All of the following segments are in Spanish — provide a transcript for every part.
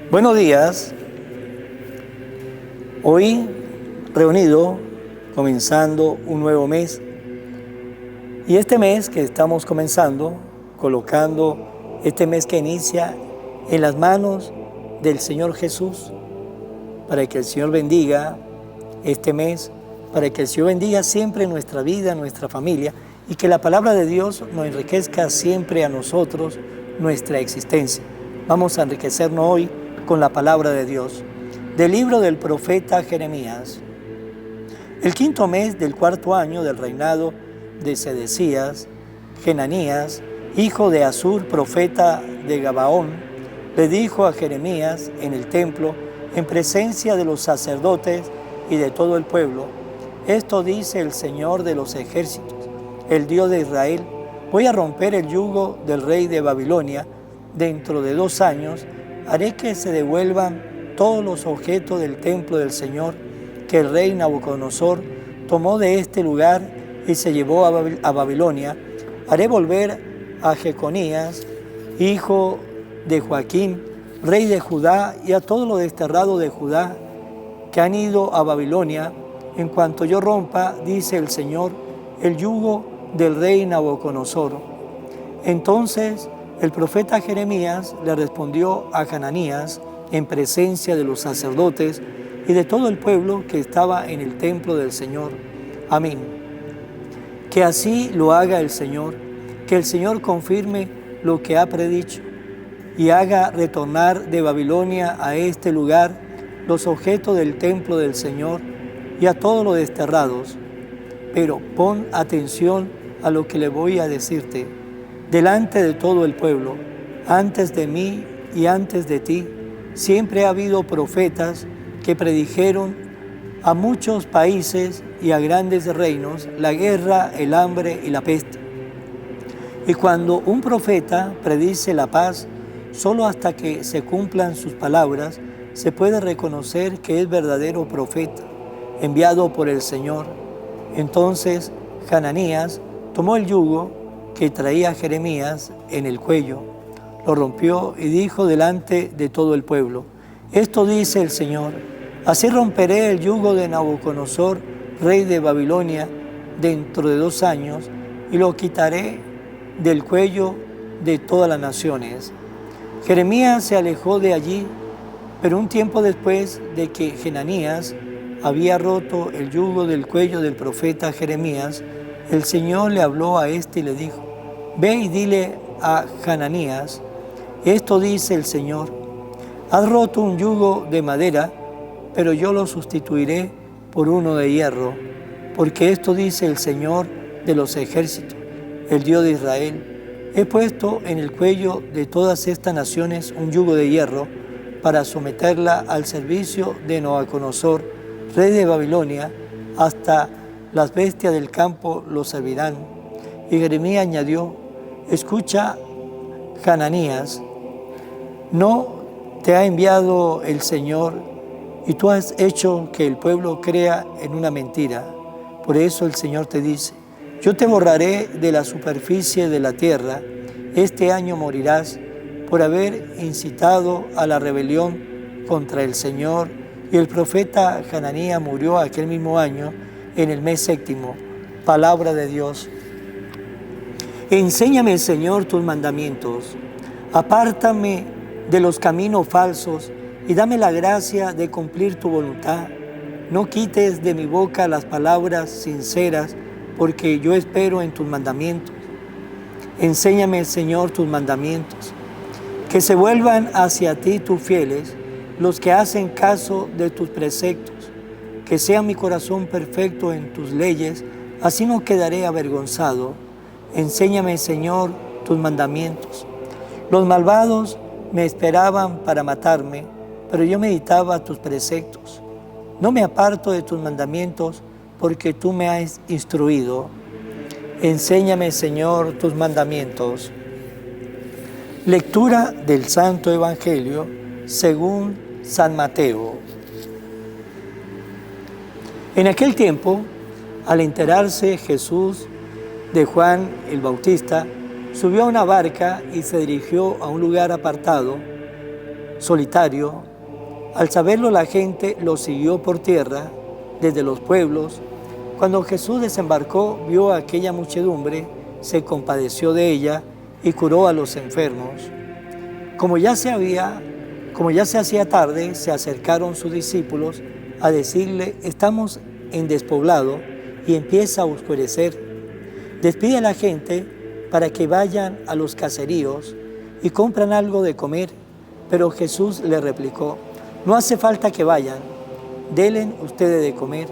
Buenos días. Hoy reunido, comenzando un nuevo mes. Y este mes que estamos comenzando, colocando este mes que inicia en las manos del Señor Jesús, para que el Señor bendiga este mes, para que el Señor bendiga siempre nuestra vida, nuestra familia, y que la palabra de Dios nos enriquezca siempre a nosotros, nuestra existencia. Vamos a enriquecernos hoy con la palabra de Dios. Del libro del profeta Jeremías. El quinto mes del cuarto año del reinado de Sedecías, Hananías, hijo de Asur, profeta de Gabaón, le dijo a Jeremías en el templo, en presencia de los sacerdotes y de todo el pueblo: esto dice el Señor de los ejércitos, el Dios de Israel: voy a romper el yugo del rey de Babilonia. Dentro de 2 años haré que se devuelvan todos los objetos del templo del Señor que el rey Nabucodonosor tomó de este lugar y se llevó a Babilonia. Haré volver a Jeconías, hijo de Joaquín, rey de Judá, y a todos los desterrados de Judá que han ido a Babilonia, en cuanto yo rompa, dice el Señor, el yugo del rey Nabucodonosor. Entonces el profeta Jeremías le respondió a Hananías en presencia de los sacerdotes y de todo el pueblo que estaba en el templo del Señor: amén. Que así lo haga el Señor, que el Señor confirme lo que ha predicho y haga retornar de Babilonia a este lugar los objetos del templo del Señor y a todos los desterrados. Pero pon atención a lo que le voy a decirte. Delante de todo el pueblo, antes de mí y antes de ti, siempre ha habido profetas que predijeron a muchos países y a grandes reinos la guerra, el hambre y la peste. Y cuando un profeta predice la paz, solo hasta que se cumplan sus palabras, se puede reconocer que es verdadero profeta, enviado por el Señor. Entonces Hananías tomó el yugo que traía Jeremías en el cuello, lo rompió y dijo delante de todo el pueblo: esto dice el Señor: así romperé el yugo de Nabucodonosor, rey de Babilonia, dentro de 2 años, y lo quitaré del cuello de todas las naciones. Jeremías se alejó de allí, pero un tiempo después de que Hananías había roto el yugo del cuello del profeta Jeremías, el Señor le habló a este y le dijo: ve y dile a Hananías, esto dice el Señor: has roto un yugo de madera, pero yo lo sustituiré por uno de hierro, porque esto dice el Señor de los ejércitos, el Dios de Israel: he puesto en el cuello de todas estas naciones un yugo de hierro para someterla al servicio de Nabucodonosor, rey de Babilonia, hasta las bestias del campo lo servirán. Y Jeremías añadió: escucha, Hananías, ¿no te ha enviado el Señor y tú has hecho que el pueblo crea en una mentira? Por eso el Señor te dice: yo te borraré de la superficie de la tierra. Este año morirás por haber incitado a la rebelión contra el Señor. Y el profeta Hananías murió aquel mismo año, en el mes 7º. Palabra de Dios. Enséñame, Señor, tus mandamientos. Apártame de los caminos falsos y dame la gracia de cumplir tu voluntad. No quites de mi boca las palabras sinceras, porque yo espero en tus mandamientos. Enséñame, Señor, tus mandamientos. Que se vuelvan hacia ti tus fieles, los que hacen caso de tus preceptos. Que sea mi corazón perfecto en tus leyes, así no quedaré avergonzado. Enséñame, Señor, tus mandamientos. Los malvados me esperaban para matarme, pero yo meditaba tus preceptos. No me aparto de tus mandamientos, porque tú me has instruido. Enséñame, Señor, tus mandamientos. Lectura del Santo Evangelio según San Mateo. En aquel tiempo, al enterarse Jesús de Juan el Bautista, subió a una barca y se dirigió a un lugar apartado. solitario. Al saberlo, la gente lo siguió por tierra desde los pueblos. Cuando Jesús desembarcó, vio a aquella muchedumbre, se compadeció de ella y curó a los enfermos. Como ya se hacía tarde, se acercaron sus discípulos a decirle: estamos en despoblado y empieza a oscurecer. Despide a la gente para que vayan a los caseríos y compran algo de comer. Pero Jesús le replicó: no hace falta que vayan, denle ustedes de comer.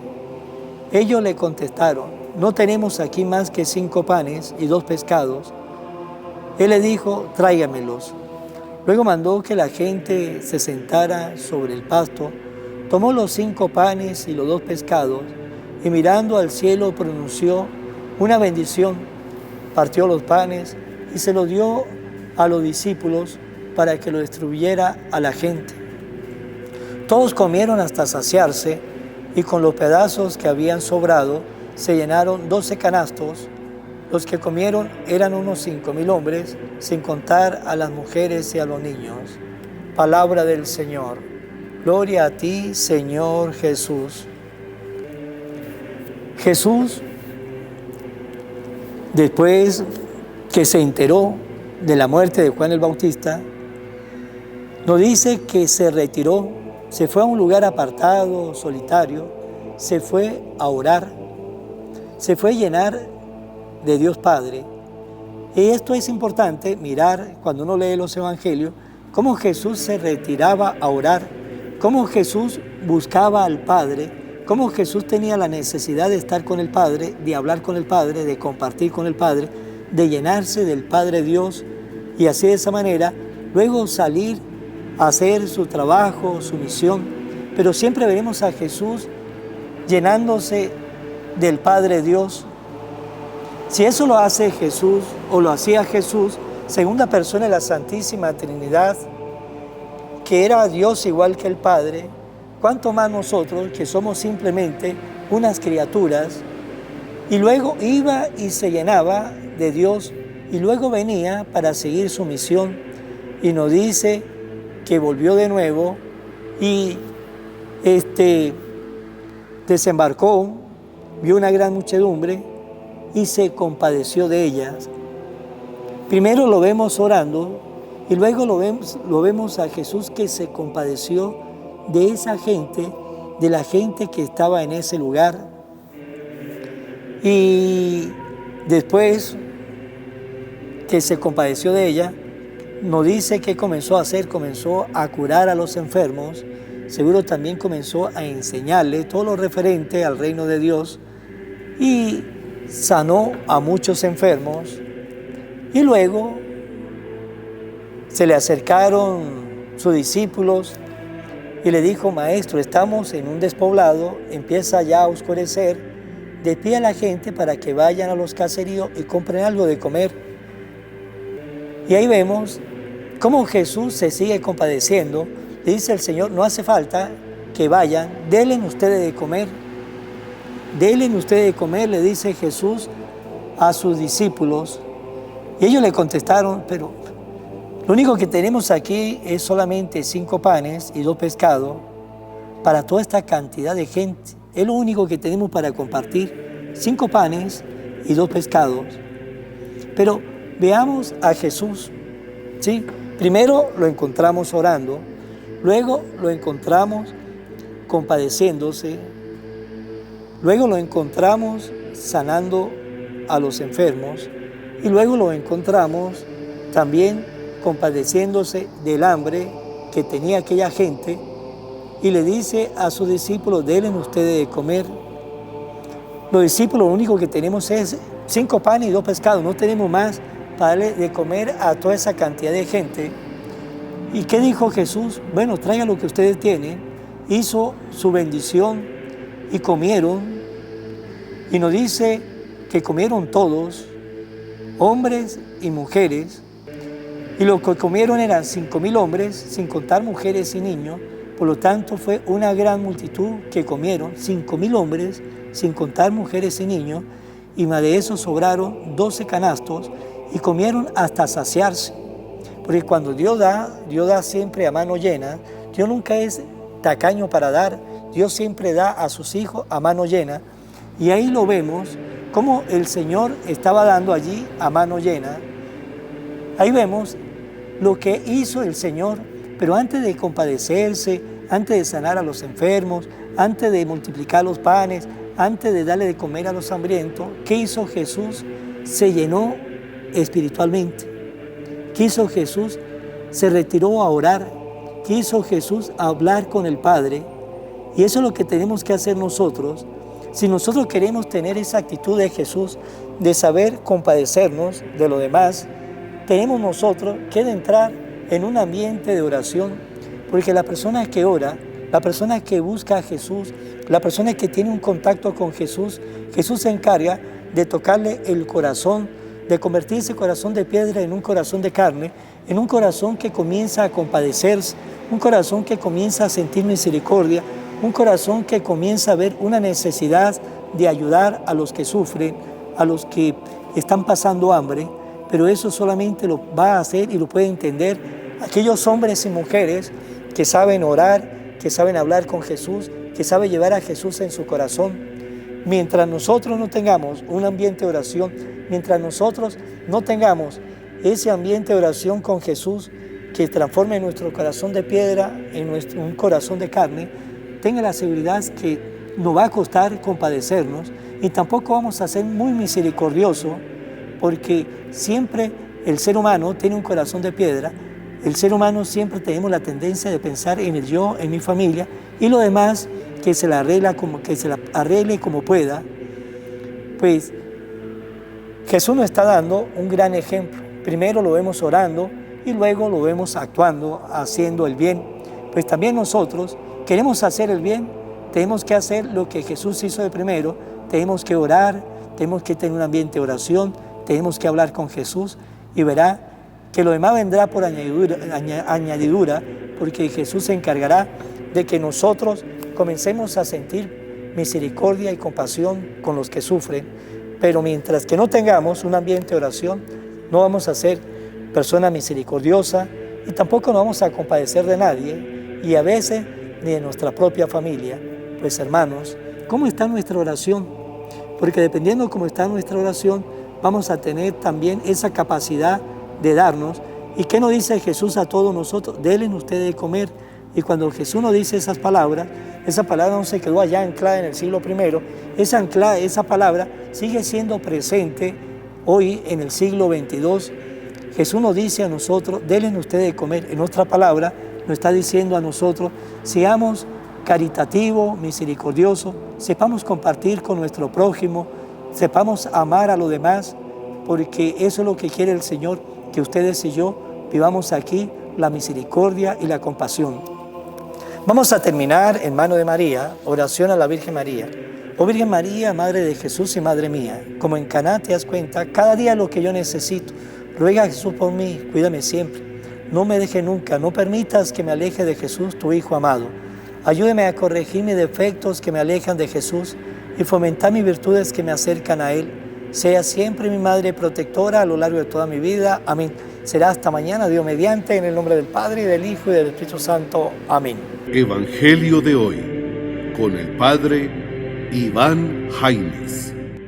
Ellos le contestaron: no tenemos aquí más que 5 panes y 2 pescados. Él le dijo: tráigamelos. Luego mandó que la gente se sentara sobre el pasto, tomó los 5 panes y los 2 pescados, y mirando al cielo pronunció una bendición, partió los panes y se los dio a los discípulos para que lo distribuyera a la gente. Todos comieron hasta saciarse, y con los pedazos que habían sobrado se llenaron 12 canastos. Los que comieron eran unos 5,000 hombres, sin contar a las mujeres y a los niños. Palabra del Señor. Gloria a ti, Señor Jesús. Jesús, después que se enteró de la muerte de Juan el Bautista, nos dice que se retiró, se fue a un lugar apartado, solitario, se fue a orar, se fue a llenar de Dios Padre. Y esto es importante mirar cuando uno lee los evangelios, cómo Jesús se retiraba a orar, cómo Jesús buscaba al Padre, cómo Jesús tenía la necesidad de estar con el Padre, de hablar con el Padre, de compartir con el Padre, de llenarse del Padre Dios, y así de esa manera luego salir a hacer su trabajo, su misión. Pero siempre veremos a Jesús llenándose del Padre Dios. Si eso lo hace Jesús, o lo hacía Jesús, segunda persona de la Santísima Trinidad, que era Dios igual que el Padre, ¿cuánto más nosotros, que somos simplemente unas criaturas? Y luego iba y se llenaba de Dios, y luego venía para seguir su misión, y nos dice que volvió de nuevo y desembarcó, vio una gran muchedumbre y se compadeció de ellas. Primero lo vemos orando y luego lo vemos a Jesús que se compadeció de esa gente, de la gente que estaba en ese lugar. Y después que se compadeció de ella, nos dice que comenzó a hacer, comenzó a curar a los enfermos, seguro también comenzó a enseñarle todo lo referente al reino de Dios y sanó a muchos enfermos. Y luego se le acercaron sus discípulos y le dijo: maestro, estamos en un despoblado, empieza ya a oscurecer, despide a la gente para que vayan a los caseríos y compren algo de comer. Y ahí vemos cómo Jesús se sigue compadeciendo. Le dice el Señor: no hace falta que vayan, denle ustedes de comer. Denle ustedes de comer, le dice Jesús a sus discípulos. Y ellos le contestaron: pero lo único que tenemos aquí es solamente 5 panes y 2 pescados para toda esta cantidad de gente. Es lo único que tenemos para compartir, 5 panes y 2 pescados. Pero veamos a Jesús, ¿sí? Primero lo encontramos orando, luego lo encontramos compadeciéndose, luego lo encontramos sanando a los enfermos y luego lo encontramos también compadeciéndose del hambre que tenía aquella gente y le dice a sus discípulos: denle ustedes de comer. Los discípulos, lo único que tenemos es 5 panes y 2 pescados, no tenemos más para darle de comer a toda esa cantidad de gente. ¿Y qué dijo Jesús? Bueno, traigan lo que ustedes tienen. Hizo su bendición y comieron, y nos dice que comieron todos, hombres y mujeres, y lo que comieron eran 5,000 hombres, sin contar mujeres y niños. Por lo tanto, fue una gran multitud que comieron, 5,000 hombres, sin contar mujeres y niños, y más de eso sobraron 12 canastos, y comieron hasta saciarse. Porque cuando Dios da siempre a mano llena. Dios nunca es tacaño para dar. Dios siempre da a sus hijos a mano llena. Y ahí lo vemos, como el Señor estaba dando allí a mano llena. Ahí vemos lo que hizo el Señor, pero antes de compadecerse, antes de sanar a los enfermos, antes de multiplicar los panes, antes de darle de comer a los hambrientos, ¿qué hizo Jesús? Se llenó espiritualmente. ¿Qué hizo Jesús? Se retiró a orar. ¿Qué hizo Jesús? A hablar con el Padre. Y eso es lo que tenemos que hacer nosotros. Si nosotros queremos tener esa actitud de Jesús, de saber compadecernos de lo demás, tenemos nosotros que entrar en un ambiente de oración, porque la persona que ora, la persona que busca a Jesús, la persona que tiene un contacto con Jesús, Jesús se encarga de tocarle el corazón, de convertir ese corazón de piedra en un corazón de carne, en un corazón que comienza a compadecerse, un corazón que comienza a sentir misericordia, un corazón que comienza a ver una necesidad de ayudar a los que sufren, a los que están pasando hambre, pero eso solamente lo va a hacer y lo puede entender aquellos hombres y mujeres que saben orar, que saben hablar con Jesús, que saben llevar a Jesús en su corazón. Mientras nosotros no tengamos un ambiente de oración, mientras nosotros no tengamos ese ambiente de oración con Jesús que transforme nuestro corazón de piedra en un corazón de carne, tenga la seguridad que nos va a costar compadecernos y tampoco vamos a ser muy misericordiosos, porque siempre el ser humano tiene un corazón de piedra. El ser humano siempre tenemos la tendencia de pensar en el yo, en mi familia, y lo demás que se la arregle como pueda. Pues Jesús nos está dando un gran ejemplo. Primero lo vemos orando y luego lo vemos actuando, haciendo el bien. Pues también nosotros queremos hacer el bien, tenemos que hacer lo que Jesús hizo de primero, tenemos que orar, tenemos que tener un ambiente de oración, tenemos que hablar con Jesús y verá que lo demás vendrá por añadidura, porque Jesús se encargará de que nosotros comencemos a sentir misericordia y compasión con los que sufren, pero mientras que no tengamos un ambiente de oración, no vamos a ser personas misericordiosas y tampoco nos vamos a compadecer de nadie y a veces ni de nuestra propia familia. Pues hermanos, ¿cómo está nuestra oración? Porque dependiendo de cómo está nuestra oración, vamos a tener también esa capacidad de darnos. ¿Y qué nos dice Jesús a todos nosotros? Denle ustedes de comer. Y cuando Jesús nos dice esas palabras, esa palabra no se quedó allá anclada en el siglo I, esa palabra sigue siendo presente hoy en el siglo XXII. Jesús nos dice a nosotros, denle ustedes de comer. En otra palabra nos está diciendo a nosotros, seamos caritativos, misericordiosos, sepamos compartir con nuestro prójimo, sepamos amar a los demás, porque eso es lo que quiere el Señor, que ustedes y yo vivamos aquí la misericordia y la compasión. Vamos a terminar en mano de María, oración a la Virgen María. Oh Virgen María, Madre de Jesús y Madre mía, como en Caná te das cuenta, cada día lo que yo necesito. Ruega a Jesús por mí, cuídame siempre. No me deje nunca, no permitas que me aleje de Jesús, tu Hijo amado. Ayúdeme a corregir mis defectos que me alejan de Jesús y fomentar mis virtudes que me acercan a Él. Sea siempre mi Madre protectora a lo largo de toda mi vida. Amén. Será hasta mañana, Dios mediante, en el nombre del Padre, y del Hijo, y del Espíritu Santo. Amén. Evangelio de hoy, con el Padre Iván Jaimes.